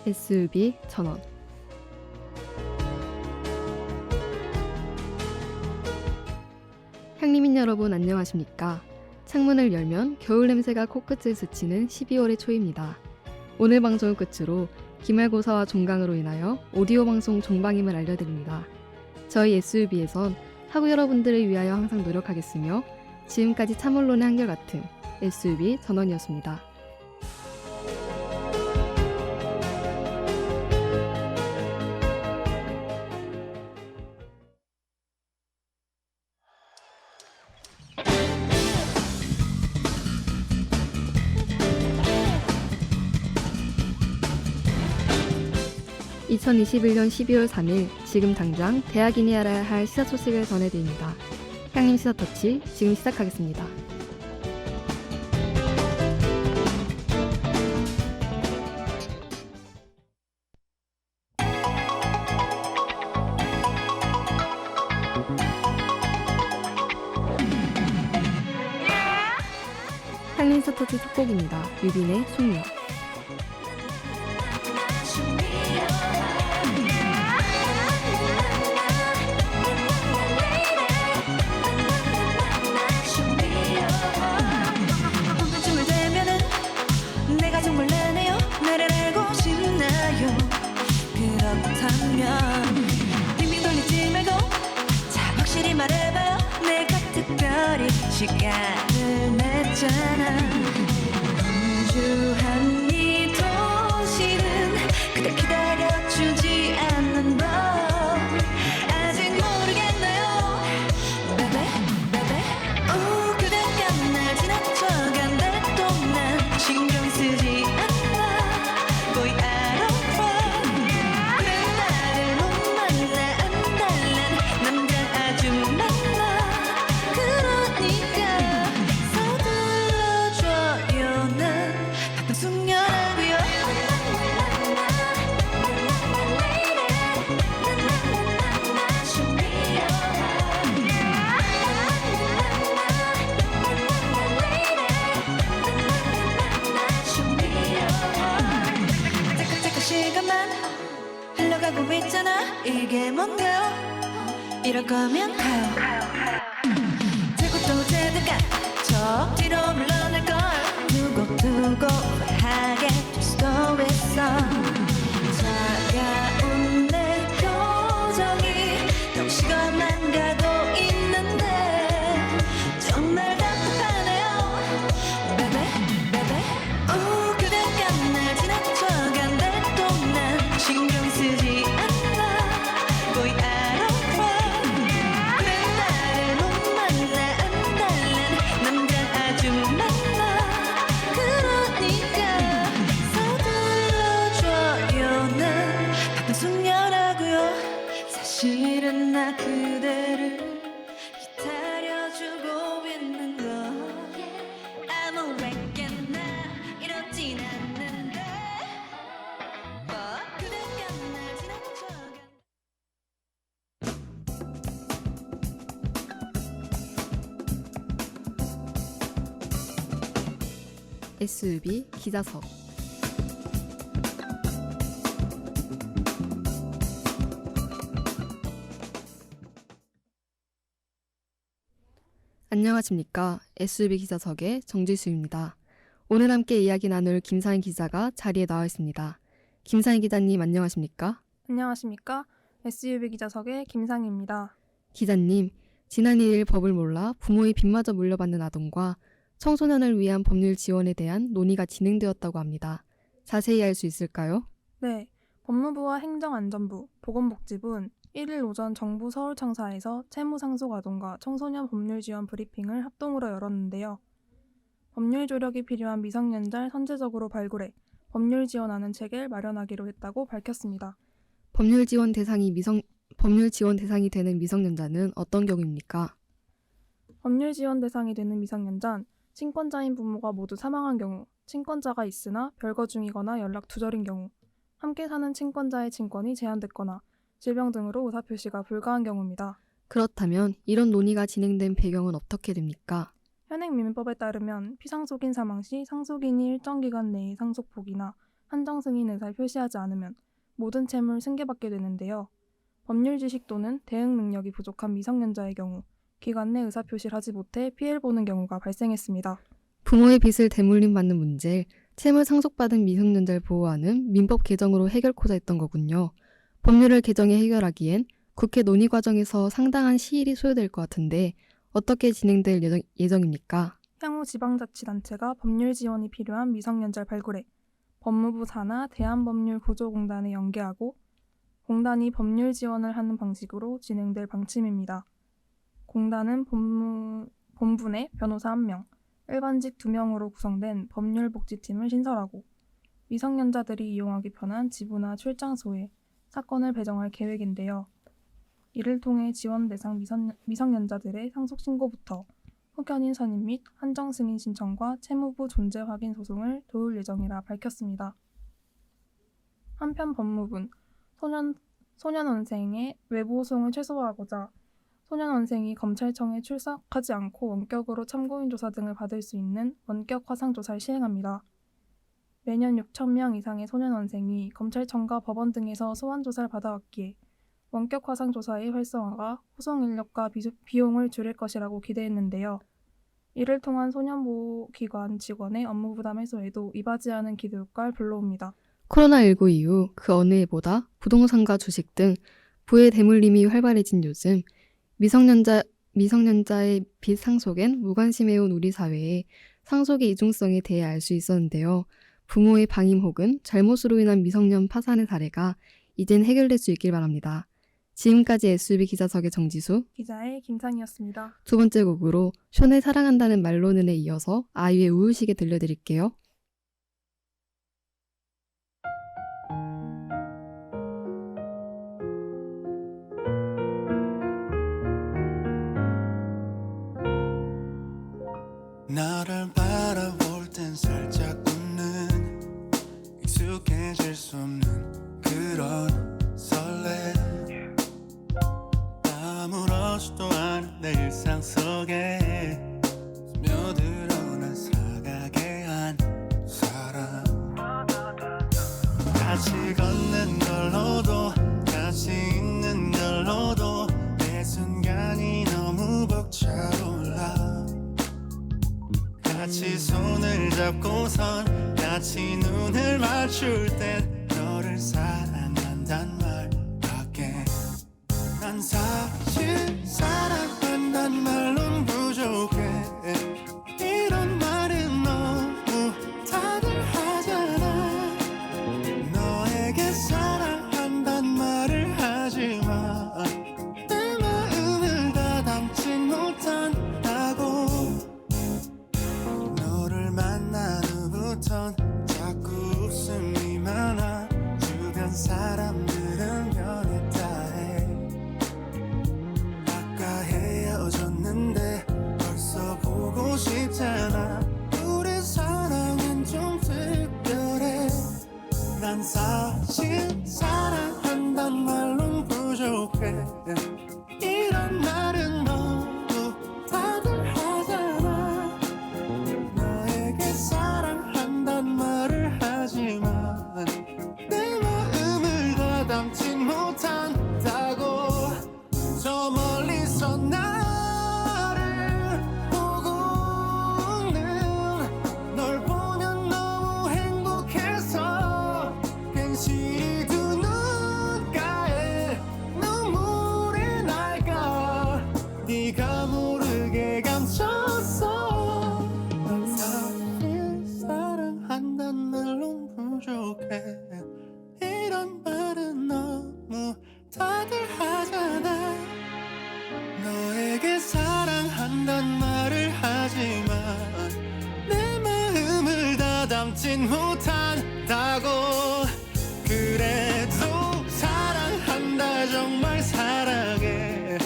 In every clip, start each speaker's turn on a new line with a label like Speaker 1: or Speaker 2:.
Speaker 1: SUV 1000원. 향리민 여러분 안녕하십니까? 창문을 열면 겨울 냄새가 코끝을 스치는 12월의 초입니다. 오늘 방송을 끝으로 기말고사와 종강으로 인하여 오디오 방송 종방임을 알려드립니다. 저희 SUV에선 학우 여러분들을 위하여 항상 노력하겠으며 지금까지 참언론의 한결같은 SUV 전원이었습니다. (2021년 12월 3일) 지금 당장 대학인이 알아야 할 시사 소식을 전해드립니다. 향림 시사터치 지금 시작하겠습니다. 향림 시사터치 첫 곡입니다. 유빈의 숙녀.
Speaker 2: 시간을 냈잖아. 분주한 이 도시는 그대 기다려주지 않는 법 아직 모르겠나요 baby baby. 오 그대가 날 지나쳐간데도 난 신경 쓰지 않아 거의 I don't fall. 그래 나를 못 만나 안달난 남자 아주 많아. 시간만 흘러가고 있잖아. 이게 뭔데요? 이럴 거면 가요. 들고 또 제드가 저 뒤로 물러날걸. 두고 하게 될 수도 있어. 차가운 내 표정이 너무 시간만 가고 있는데 정말 답답하네요 baby baby. 오 그대가 날 지나쳐간데도 난 신경 쓰지 않아 거의 I don't fall. 그래 나를 못 만나 안달난 남자 아주 많아. 그러니까 서둘러줘요. 난 바쁜 숙녀라고요. 사실은 나 그대를 기다려주고 있는 거 아무렇게나 이렇진 않는데 그대가 날 지나쳐간
Speaker 1: SUV 기자석. 안녕하십니까. SUV 기자석의 정지수입니다. 오늘 함께 이야기 나눌 김상희 기자가 자리에 나와 있습니다. 김상희 기자님 안녕하십니까?
Speaker 3: 안녕하십니까? SUV 기자석의 김상희입니다.
Speaker 1: 기자님, 지난 2일 법을 몰라 부모의 빚마저 물려받는 아동과 청소년을 위한 법률 지원에 대한 논의가 진행되었다고 합니다. 자세히 알 수 있을까요?
Speaker 3: 네, 법무부와 행정안전부, 보건복지부는 1일 오전 정부 서울청사에서 채무상속 아동과 청소년 법률 지원 브리핑을 합동으로 열었는데요. 법률 조력이 필요한 미성년자를 선제적으로 발굴해 법률 지원하는 체계를 마련하기로 했다고 밝혔습니다.
Speaker 1: 법률 지원 대상이 되는 미성년자는 어떤 경우입니까?
Speaker 3: 법률 지원 대상이 되는 미성년자는 친권자인 부모가 모두 사망한 경우, 친권자가 있으나 별거 중이거나 연락 두절인 경우, 함께 사는 친권자의 친권이 제한됐거나 질병 등으로 의사표시가 불가한 경우입니다.
Speaker 1: 그렇다면 이런 논의가 진행된 배경은 어떻게 됩니까?
Speaker 3: 현행민법에 따르면 피상속인 사망 시 상속인이 일정 기간 내에 상속폭이나 한정 승인 의사를 표시하지 않으면 모든 채무를 승계받게 되는데요. 법률 지식 또는 대응 능력이 부족한 미성년자의 경우 기관 내 의사표시를 하지 못해 피해를 보는 경우가 발생했습니다.
Speaker 1: 부모의 빚을 대물림 받는 문제를 채무 상속받은 미성년자를 보호하는 민법 개정으로 해결코자 했던 거군요. 법률을 개정해 해결하기엔 국회 논의 과정에서 상당한 시일이 소요될 것 같은데 어떻게 진행될 예정입니까?
Speaker 3: 향후 지방자치단체가 법률 지원이 필요한 미성년자를 발굴해 법무부 산하 대한법률구조공단에 연계하고 공단이 법률 지원을 하는 방식으로 진행될 방침입니다. 공단은 본분에 변호사 1명, 일반직 2명으로 구성된 법률복지팀을 신설하고 미성년자들이 이용하기 편한 지부나 출장소에 사건을 배정할 계획인데요. 이를 통해 지원 대상 미성년자들의 상속신고부터 후견인 선임 및 한정 승인 신청과 채무부 존재 확인 소송을 도울 예정이라 밝혔습니다. 한편 법무부는 소년원생의 외부 호송을 최소화하고자 소년원생이 검찰청에 출석하지 않고 원격으로 참고인 조사 등을 받을 수 있는 원격 화상조사를 시행합니다. 매년 6,000명 이상의 소년원생이 검찰청과 법원 등에서 소환조사를 받아왔기에 원격 화상조사의 활성화가 호송 인력과 비용을 줄일 것이라고 기대했는데요. 이를 통한 소년보호기관 직원의 업무 부담 해소에도 이바지하는 기대 효과를 불러옵니다.
Speaker 1: 코로나19 이후 그 어느 해보다 부동산과 주식 등 부의 대물림이 활발해진 요즘 미성년자의 빚 상속엔 무관심해온 우리 사회에 상속의 이중성에 대해 알 수 있었는데요. 부모의 방임 혹은 잘못으로 인한 미성년 파산의 사례가 이젠 해결될 수 있길 바랍니다. 지금까지 SUB 기자석의 정지수,
Speaker 3: 기자의 김상이었습니다.
Speaker 1: 두 번째 곡으로 션의 사랑한다는 말로는에 이어서 아이유의 우울시계 들려드릴게요.
Speaker 4: 나를 바라볼 땐 살짝 웃는 익숙해질 수 없는 그런 설렘 아무렇지도 않은 내 일상 속에 스며들어 난 사가게 한 사람 같이 걷는 걸로도 같이 있는 걸로도 내 순간이 너무 벅차올라 같이 손을 잡고선 같이 눈을 맞출 땐 너를 사랑한단 말밖에 난 사실 사랑한단 말론 부족해 이런 말은 너무 다들 하잖아 너에게 사랑한단 말을 하지만 내 마음을 다 담지 못한다고 너를 만난 후부턴 자꾸 웃음이 많아 주변 사람들은 변했다 해 아까 헤어졌는데 벌써 보고 싶잖아 우리 사랑은 좀 특별해 난 사실 사랑한단 말론 부족해 이런 말은 너무 다들 하잖아 너에게 사랑한단 말을 하지만 내 마음을 다 담진 못한다고 저 멀리서 나를 보고는 널 보면 너무 행복해서 괜시리 두 눈가에 눈물이 날까 네가 모르게 감췄어 난 사실 사랑한단 말론 부족해 이런 말은 너무 다들 하잖아 너에게 사랑한단 말을 하지만 내 마음을 다 담진 못한다고 그래도 사랑한다 정말 사랑해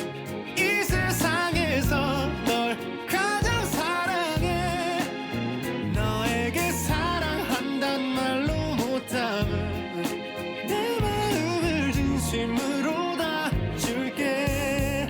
Speaker 4: 이 세상에서 널 가장 사랑해 너에게 사랑한단 말로 못 담은 내 마음을 진심으로 다 줄게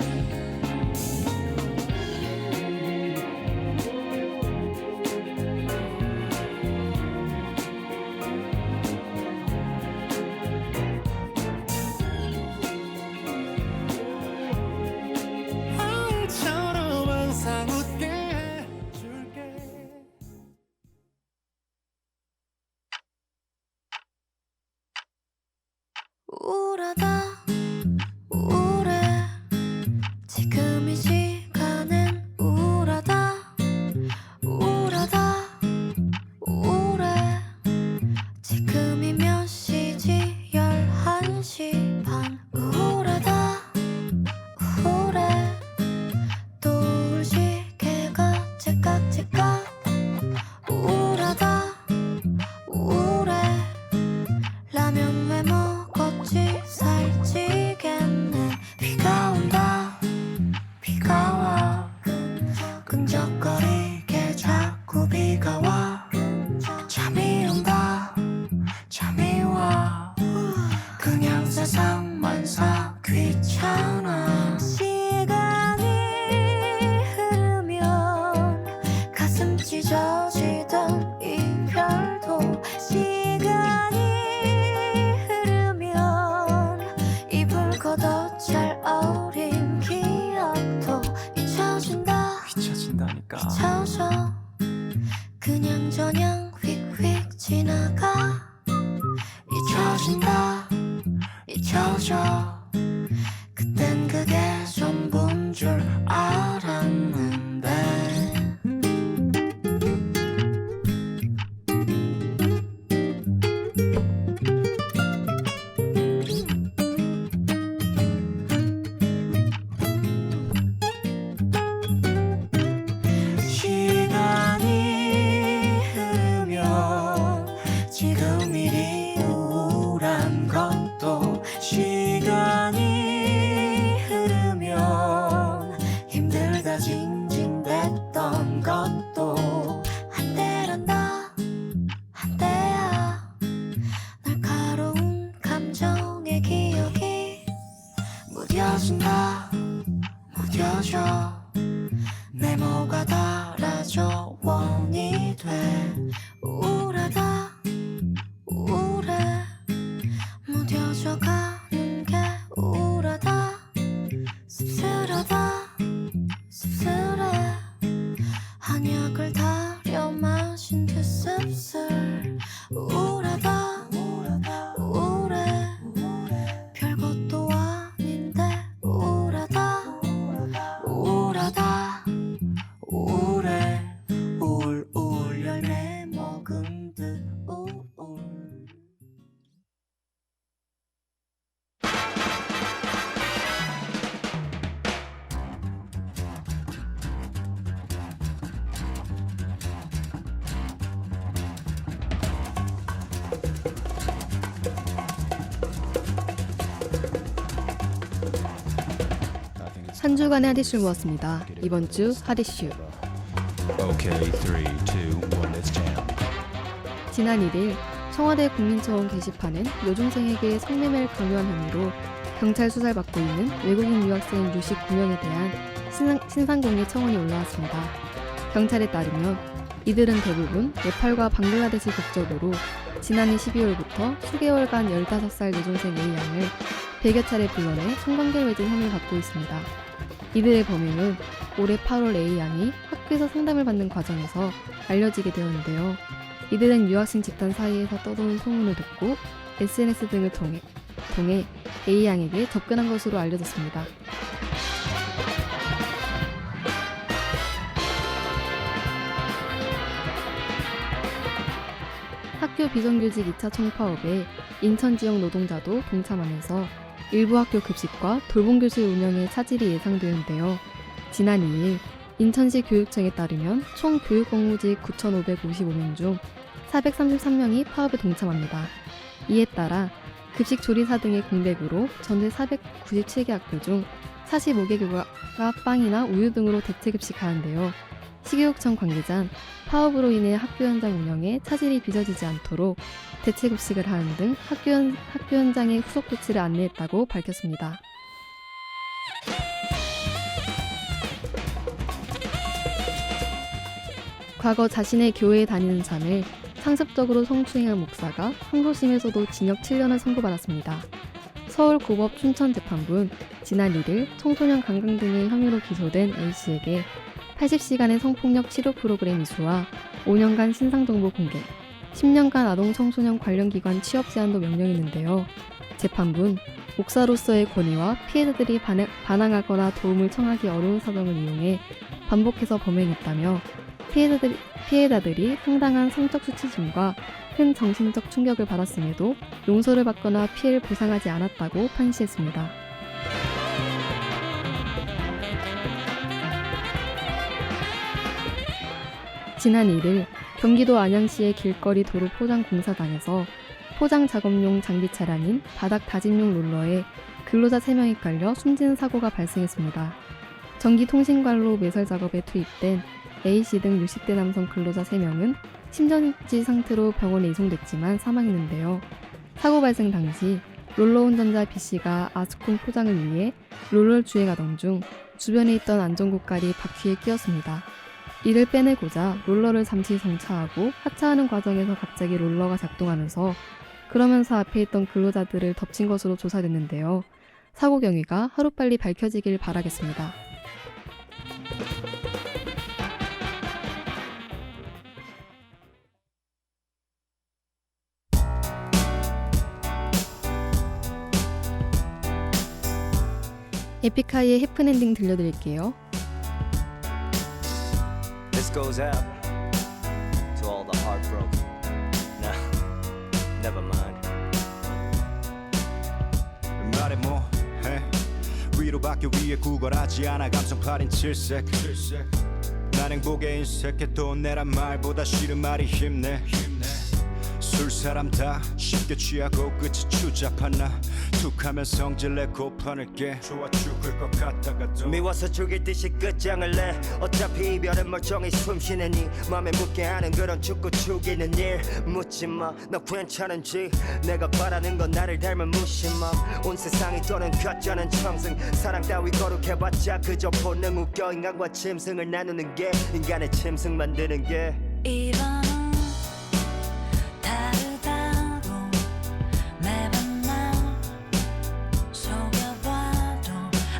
Speaker 4: 끈적거리게 자꾸 비가 와 잠이 온다 잠이 와 그냥 세상만 사 귀찮아
Speaker 2: 시간이 흐르면 가슴 찢어지던 이별도 시간이 흐르면 입을 걷어찰 어린 기억도 잊혀진다
Speaker 4: 잊혀진다니까
Speaker 2: 잊혀져 그냥저냥 휙휙 지나가
Speaker 4: 잊혀진다 잊혀져 그땐 그게 전부인 줄 알았는데 시간이 흐르면 지금 이리 우울한 것도 시간이 흐르면 힘들다 징징댔던 것도
Speaker 2: 한때란다 한때야 날카로운 감정의 기억이
Speaker 4: 무뎌진다 무뎌져 네모가 달아져 원이 돼
Speaker 2: 우울하다 우울해 무뎌져 가는 게 우울하다 씁쓸하다 씁쓸해 한약을 달여 마신 듯 씁쓸 우울하다 우울해 별것도 아닌데 우울하다
Speaker 4: 우울하다 우울해 우울 열매 먹은 듯 우울
Speaker 1: 한 주간의 핫이슈를 모았습니다. 이번 주 핫이슈.
Speaker 5: Okay, 3, 2, 1, let's jam.
Speaker 1: 지난 1일 청와대 국민청원 게시판엔 여중생에게 성매매를 강요한 혐의로 경찰 수사를 받고 있는 외국인 유학생 69명에 대한 신상공개 청원이 올라왔습니다. 경찰에 따르면 이들은 대부분 네팔과 방글라데시 국적으로 지난해 12월부터 수개월간 15살 여중생 A양을 100여 차례 불러내 성관계를 맺은 혐의를 받고 있습니다. 이들의 범행은 올해 8월 A양이 학교에서 상담을 받는 과정에서 알려지게 되었는데요. 이들은 유학생 집단 사이에서 떠도는 소문을 듣고 SNS 등을 통해 A양에게 접근한 것으로 알려졌습니다. 학교 비정규직 2차 총파업에 인천 지역 노동자도 동참하면서 일부 학교 급식과 돌봄교실 운영에 차질이 예상되는데요. 지난 2일 인천시 교육청에 따르면 총 교육공무직 9,555명 중 433명이 파업에 동참합니다. 이에 따라 급식 조리사 등의 공백으로 전체 497개 학교 중 45개 교가 빵이나 우유 등으로 대체급식하는데요. 시교육청 관계자는 파업으로 인해 학교 현장 운영에 차질이 빚어지지 않도록 대체급식을 하는 등 학교 현장의 후속 조치를 안내했다고 밝혔습니다. 과거 자신의 교회에 다니는 자를 상습적으로 성추행한 목사가 항소심에서도 징역 7년을 선고받았습니다. 서울고법 춘천재판부는 지난 1일 청소년 강간 등의 혐의로 기소된 A씨에게 80시간의 성폭력 치료 프로그램 이수와 5년간 신상정보 공개, 10년간 아동청소년 관련 기관 취업 제한도 명령했는데요. 재판부는 목사로서의 권위와 피해자들이 반항하거나 도움을 청하기 어려운 사정을 이용해 반복해서 범행했다며 피해자들이 상당한 성적 수치심과 큰 정신적 충격을 받았음에도 용서를 받거나 피해를 보상하지 않았다고 판시했습니다. 지난 1일 경기도 안양시의 길거리 도로 포장 공사장에서 포장 작업용 장비 차량인 바닥 다짐용 롤러에 근로자 3명이 깔려 숨지는 사고가 발생했습니다. 전기통신관로 매설 작업에 투입된 A씨 등 60대 남성 근로자 3명은 심전지 상태로 병원에 이송됐지만 사망했는데요. 사고 발생 당시 롤러운전자 B씨가 아스콘 포장을 위해 롤러를 주행하던 중 주변에 있던 안전고깔이 바퀴에 끼었습니다. 이를 빼내고자 롤러를 잠시 정차하고 하차하는 과정에서 갑자기 롤러가 작동하면서 그러면서 앞에 있던 근로자들을 덮친 것으로 조사됐는데요. 사고 경위가 하루빨리 밝혀지길 바라겠습니다. 에픽하이의 해프엔딩 들려드릴게요.
Speaker 6: This goes out to all the heartbroken. Nah, never mind.
Speaker 7: 말해 뭐해 위로받기 위해 구걸하지 않아 감성팔인 칠색 난 행복에 인색해 돈 내란 말보다 싫은 말이 힘내 술사람 다 쉽게 취하고 끝이 추잡한 나 툭하면 성질내 고판을 깨 좋아 죽을 것 같다가도
Speaker 6: 미워서 죽일 듯이 끝장을 내 어차피 이별은 멀쩡히 숨쉬는 이 맘에 묻게 하는 그런 죽고 죽이는 일 묻지마 너 괜찮은지 내가 바라는 건 나를 닮은 무심함 온 세상이 떠는 가짜는 청승 사랑 따위 거룩해봤자 그저 본능 웃겨 인간과 짐승을 나누는 게 인간의 짐승 만드는 게
Speaker 2: 이번은 다르다고 매번 날 속여봐도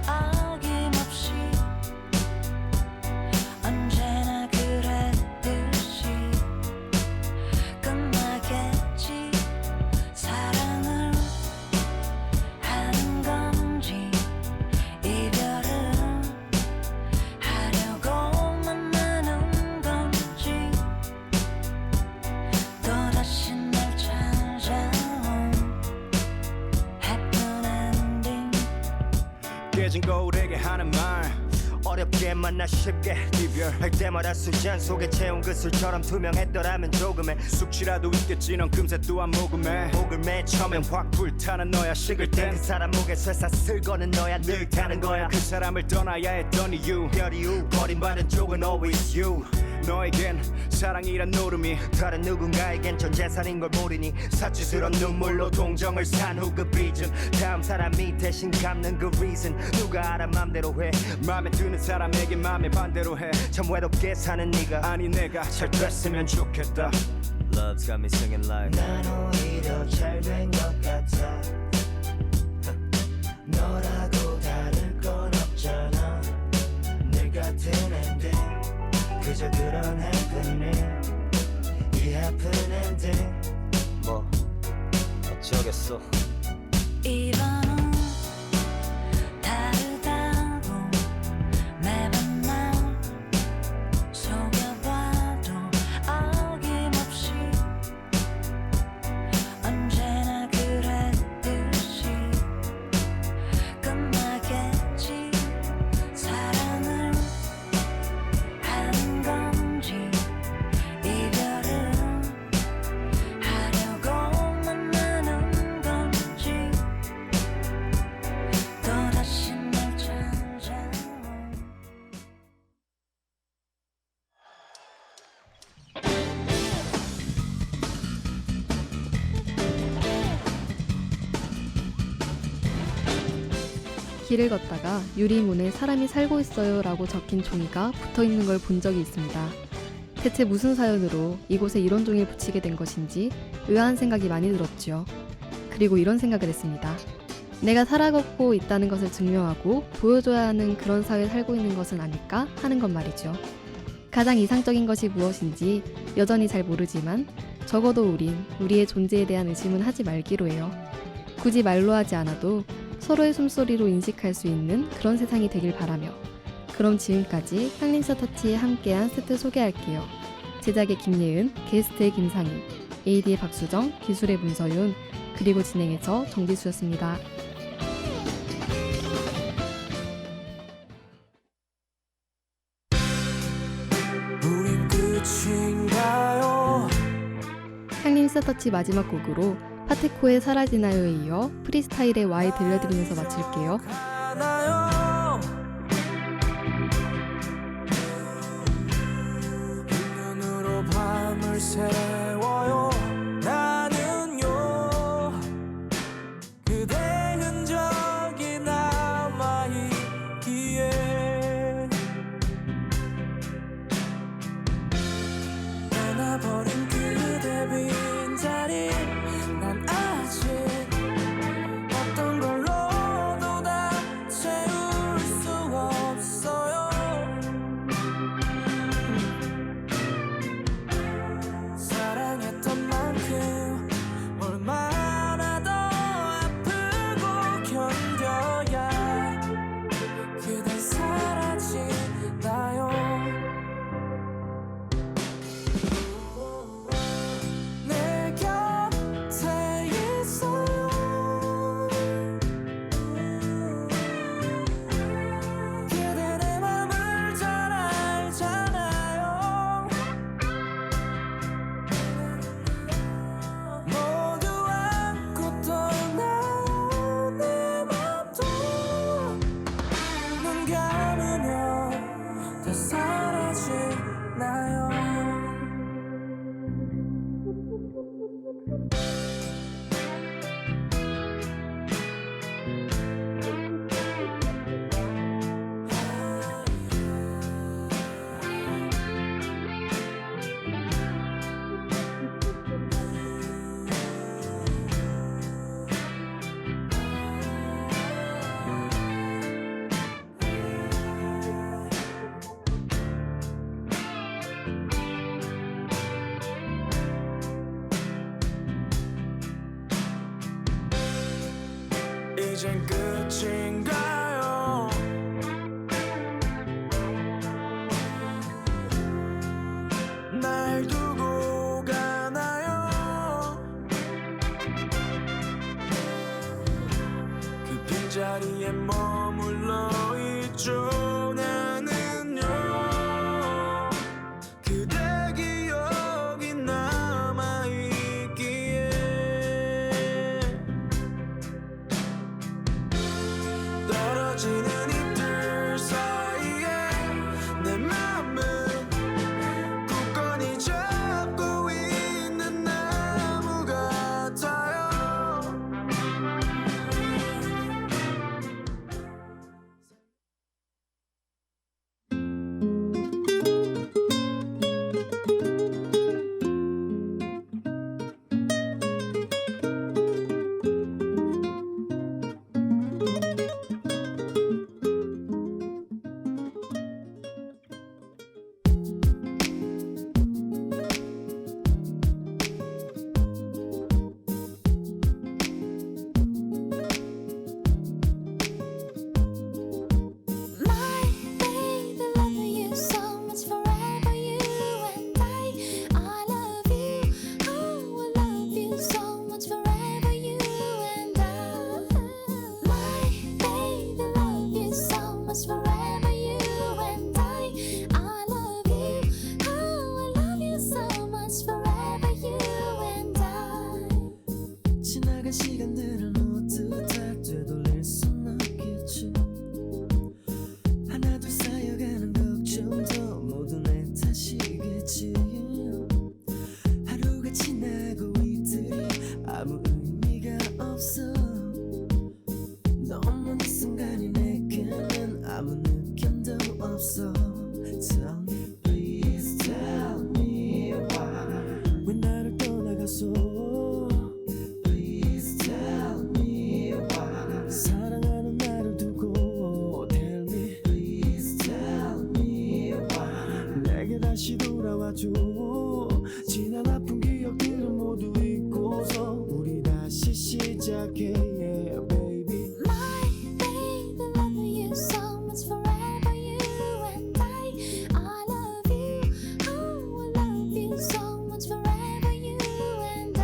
Speaker 2: 어김없이 언제나 그랬듯이 끝나겠지 사랑을 하는 건지 이별은 하려고 만나는 건지 또다시 날 찾아온 해픈 엔딩
Speaker 7: 깨진 거울에게 하는 말
Speaker 6: 어렵게 만나 쉽게 이별할 때마다 수잔 속에 채운 그 술처럼 투명했더라면 조금의
Speaker 7: 숙취라도 있겠지 넌 금세 또한 모금해
Speaker 6: 목을 맨 처음엔
Speaker 7: 처음엔 확 불타는 너야 식을
Speaker 6: 그
Speaker 7: 땐
Speaker 6: 사람 목에 쇠사슬 거는 너야 늘 타는 거야
Speaker 7: 그 사람을 떠나야 했던 이유
Speaker 6: 별 이유 버림받은 쪽은 always you
Speaker 7: 너에겐 사랑이란 노름이
Speaker 6: 다른 누군가에겐 전 재산인 걸 모르니 사치스러운 눈물로 동정을 산 후 그 빚은 다음 사람이 대신 갚는 그 reason 누가 알아 맘대로 해
Speaker 7: 맘에 드는 사람에게 맘에 반대로 해
Speaker 6: 참 외롭게 사는 네가
Speaker 7: 아니 내가 잘 됐으면 좋겠다
Speaker 6: Love's got me singing like
Speaker 4: 난 오히려 잘 된 것 같아 너라고 다를 건 없잖아 늘 같은 엔딩 그저 그런 해프닝 이 해프엔딩
Speaker 6: 뭐 어쩌겠어
Speaker 2: 이번은 다르다고 매번 날 속여봐도 어김없이 언제나 그랬듯이 끝나겠지 사랑을 하는 건지 이별은 하려고 만나는 건지 또다시 날 찾아온
Speaker 1: 길을 걷다가 유리문에 사람이 살고 있어요 라고 적힌 종이가 붙어 있는 걸 본 적이 있습니다. 대체 무슨 사연으로 이곳에 이런 종이를 붙이게 된 것인지 의아한 생각이 많이 들었죠. 그리고 이런 생각을 했습니다. 내가 살아가고 있다는 것을 증명하고 보여줘야 하는 그런 사회에 살고 있는 것은 아닐까 하는 것 말이죠. 가장 이상적인 것이 무엇인지 여전히 잘 모르지만 적어도 우린 우리의 존재에 대한 의심은 하지 말기로 해요. 굳이 말로 하지 않아도 서로의 숨소리로 인식할 수 있는 그런 세상이 되길 바라며 그럼 지금까지 향림서 터치에 함께한 세트 소개할게요. 제작의 김예은, 게스트의 김상희, AD의 박수정, 기술의 문서윤, 그리고 진행해서 정지수였습니다.
Speaker 4: 우린 끝인가요
Speaker 1: 향림서 터치 마지막 곡으로 파테코의 사라지나요에 이어 프리스타일의 와이 들려드리면서 마칠게요.
Speaker 4: 가나요 꿈을 세워요. 나는요 그대 흔적이 남아있기에 떠나버린 그대 빈자리 난 아직 어떤 걸로도 다 채울 수 없어요. 사랑했던 만큼 얼마나 더 아프고 견뎌야 그댄 사라지나요. 내 곁에 있어요. 그대 내 맘을 잘 알잖아요. 모두 안고 떠나온 내 맘도 눈 감으면 다 사라지나요. 이젠 끝인가요? 날 두고 가나요? 그 빈자리에 머물러 있죠. 나는요 그대 기억이 남아있기에 떨어지는 잎들 사이에 내 맘은 굳건히 잡고 있는 나무 같아요.
Speaker 2: My baby, love you so much forever, you and I love you. Oh, I love you so much forever, you and I. My baby, love you so much forever, you and I love you. Oh, I love you so much forever, you and I.
Speaker 4: 지나간 시간들을 모두 다 되돌릴 순 없겠지. 하나둘 쌓여가는 걱정도 모두 내 탓이겠지. 하루가 지나고 이틀이 아무 의미가 없어. 너무 이 순간이 내게는 아무 느낌도 없어. Tell me, please tell me why. 왜 나를 떠나갔어? Please tell me why. 사랑하는 나를 두고 Tell me, please tell me why. 내게 다시 돌아와줘. 지난 아픈 기억들은 모두 잊고서 우리 다시 시작해, yeah, baby.
Speaker 2: My baby, love you so much forever, you and I love you. Oh, I love you so much forever, you and I.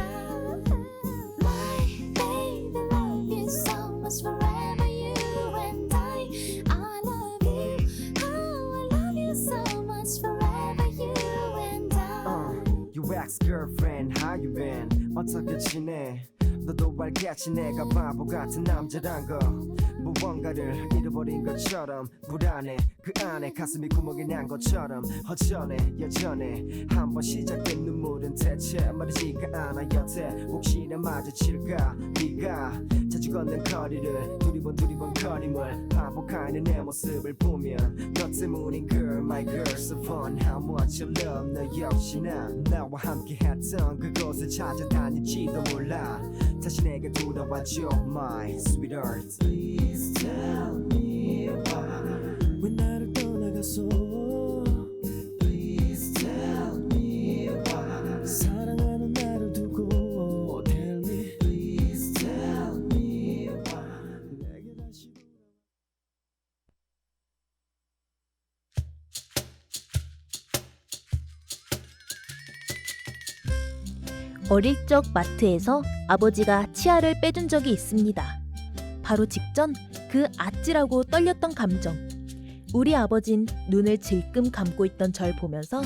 Speaker 2: My baby, love you so much forever, you and I love you. Oh, I love you so much forever, you and I.
Speaker 8: Your ex-girlfriend, how you been? 어떻게 지내?
Speaker 6: 너도 알겠지 내가 바보 같은 남자란 거 무언가를 잃어버린 것처럼 불안해 그 안에 가슴이 구멍이 난 것처럼 허전해 여전해 한번 시작된 눈물은 대체 마르지가 않아 여태 혹시나 마주칠까 네가 자주 걷는 거리를 두리번 거림을 반복하는 내 모습을 보면 너 때문인 girl my girl so fun how much you love 너 역시나 나와 함께 했던 그곳을 찾아다닐지도 몰라 다시 내게 돌아와줘 my sweetheart
Speaker 4: Please tell me why 왜 나를 떠나갔어 Please tell me why 사랑하는 나를 두고 Tell me Please tell me why 내게 다시
Speaker 8: 어릴 적 마트에서 아버지가 치아를 빼준 적이 있습니다. 바로 직전 그 아찔하고 떨렸던 감정. 우리 아버진 눈을 질끔 감고 있던 절 보면서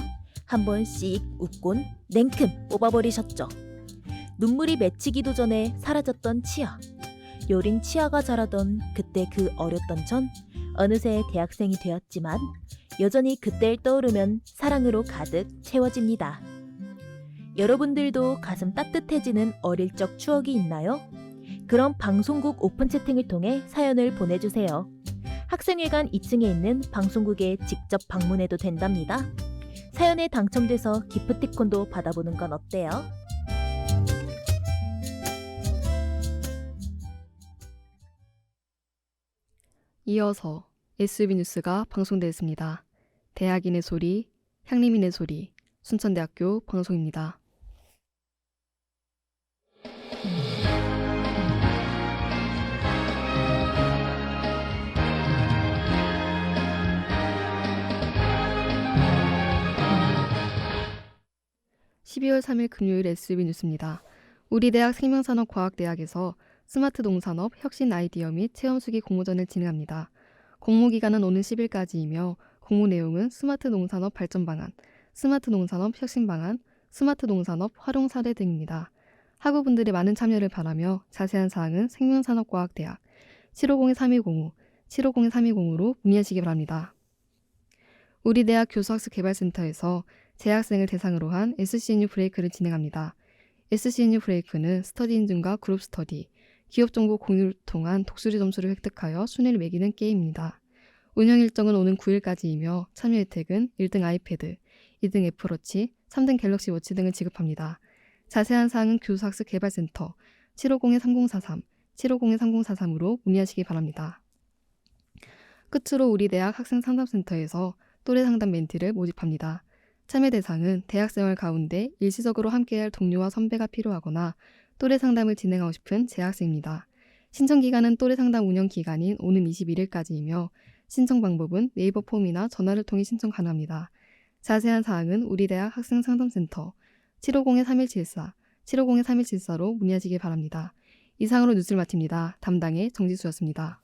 Speaker 8: 한 번씩 웃곤 냉큼 뽑아버리셨죠. 눈물이 맺히기도 전에 사라졌던 치아. 여린 치아가 자라던 그때 그 어렸던 전 어느새 대학생이 되었지만 여전히 그때를 떠오르면 사랑으로 가득 채워집니다. 여러분들도 가슴 따뜻해지는 어릴 적 추억이 있나요? 그럼 방송국 오픈 채팅을 통해 사연을 보내주세요. 학생회관 2층에 있는 방송국에 직접 방문해도 된답니다. 사연에 당첨돼서 기프티콘도 받아보는 건 어때요?
Speaker 1: 이어서 SB 뉴스가 방송되었습니다. 대학인의 소리, 향림인의 소리, 순천대학교 방송입니다. (12월 3일) 금요일 SB 뉴스입니다. 우리 대학 생명산업과학대학에서 스마트 농산업 혁신 아이디어 및 체험수기 공모전을 진행합니다. 공모기간은 오는 10일까지이며 공모 내용은 스마트 농산업 발전 방안, 스마트 농산업 혁신 방안, 스마트 농산업 활용 사례 등입니다. 학우분들의 많은 참여를 바라며 자세한 사항은 생명산업과학대학 750-3205, 750-3205로 문의하시기 바랍니다. 우리 대학 교수학습개발센터에서 재학생을 대상으로 한 SCNU 브레이크를 진행합니다. SCNU 브레이크는 스터디 인증과 그룹 스터디, 기업 정보 공유를 통한 독수리 점수를 획득하여 순위를 매기는 게임입니다. 운영 일정은 오는 9일까지이며 참여 혜택은 1등 아이패드, 2등 애플워치, 3등 갤럭시 워치 등을 지급합니다. 자세한 사항은 교수학습개발센터 750-3043, 750-3043으로 문의하시기 바랍니다. 끝으로 우리 대학 학생상담센터에서 또래 상담 멘티를 모집합니다. 참여 대상은 대학생활 가운데 일시적으로 함께할 동료와 선배가 필요하거나 또래 상담을 진행하고 싶은 재학생입니다. 신청 기간은 또래 상담 운영 기간인 오는 21일까지이며 신청 방법은 네이버 폼이나 전화를 통해 신청 가능합니다. 자세한 사항은 우리 대학 학생상담센터 750-3174, 750-3174로 문의하시기 바랍니다. 이상으로 뉴스를 마칩니다. 담당의 정지수였습니다.